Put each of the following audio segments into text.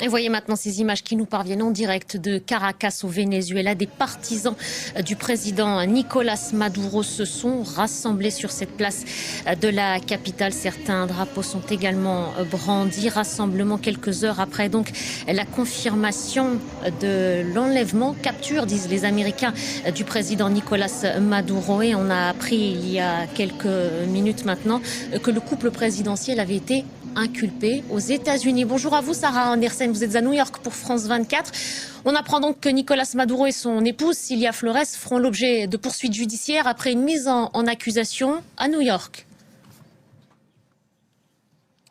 Et voyez maintenant ces images qui nous parviennent en direct de Caracas au Venezuela. Des partisans du président Nicolás Maduro se sont rassemblés sur cette place de la capitale. Certains drapeaux sont également brandis. Rassemblement quelques heures après donc la confirmation de l'enlèvement, capture, disent les Américains, du président Nicolás Maduro. Et on a appris il y a quelques minutes maintenant que le couple présidentiel avait été inculpé aux États-Unis. Bonjour à vous, Sarah Andersen. Vous êtes à New York pour France 24. On apprend donc que Nicolás Maduro et son épouse, Cilia Flores, feront l'objet de poursuites judiciaires après une mise en accusation à New York.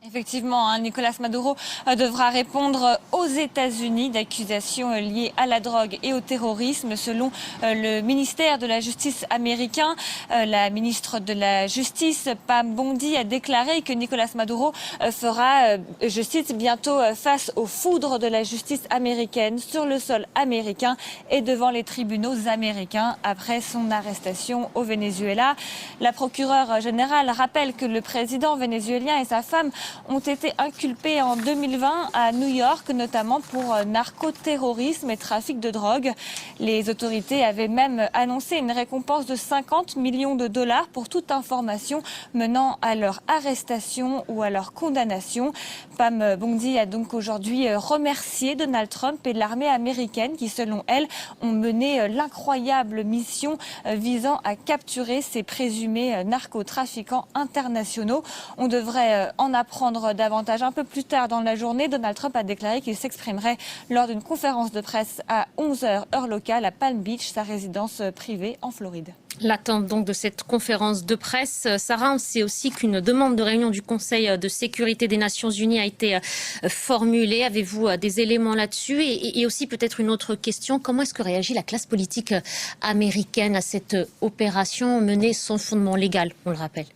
Effectivement, Nicolás Maduro devra répondre aux États-Unis d'accusations liées à la drogue et au terrorisme. Selon le ministère de la Justice américain, la ministre de la Justice, Pam Bondi, a déclaré que Nicolás Maduro fera, je cite, bientôt face aux foudres de la justice américaine sur le sol américain et devant les tribunaux américains après son arrestation au Venezuela. La procureure générale rappelle que le président vénézuélien et sa femme ont été inculpés en 2020 à New York, notamment pour narcoterrorisme et trafic de drogue. Les autorités avaient même annoncé une récompense de 50 millions de dollars pour toute information menant à leur arrestation ou à leur condamnation. Pam Bondi a donc aujourd'hui remercié Donald Trump et l'armée américaine qui, selon elle, ont mené l'incroyable mission visant à capturer ces présumés narcotrafiquants internationaux. On devrait en apprendre davantage un peu plus tard dans la journée. Donald Trump a déclaré qu'il s'exprimerait lors d'une conférence de presse à 11h heure locale à Palm Beach, sa résidence privée en Floride. L'attente donc de cette conférence de presse. Sarah, on sait aussi qu'une demande de réunion du Conseil de sécurité des Nations Unies a été formulée. Avez-vous des éléments là-dessus et aussi peut-être une autre question. Comment est-ce que réagit la classe politique américaine à cette opération menée sans fondement légal, on le rappelle?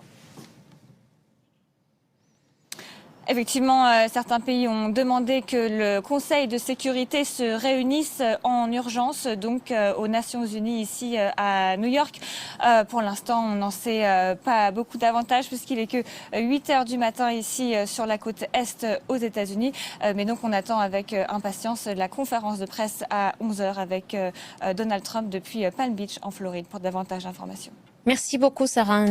Effectivement, certains pays ont demandé que le Conseil de sécurité se réunisse en urgence, donc aux Nations Unies ici à New York. Pour l'instant, on n'en sait pas beaucoup davantage puisqu'il est que 8 heures du matin ici sur la côte est aux États-Unis. Mais donc on attend avec impatience la conférence de presse à 11 heures avec Donald Trump depuis Palm Beach en Floride pour davantage d'informations. Merci beaucoup, Sarah.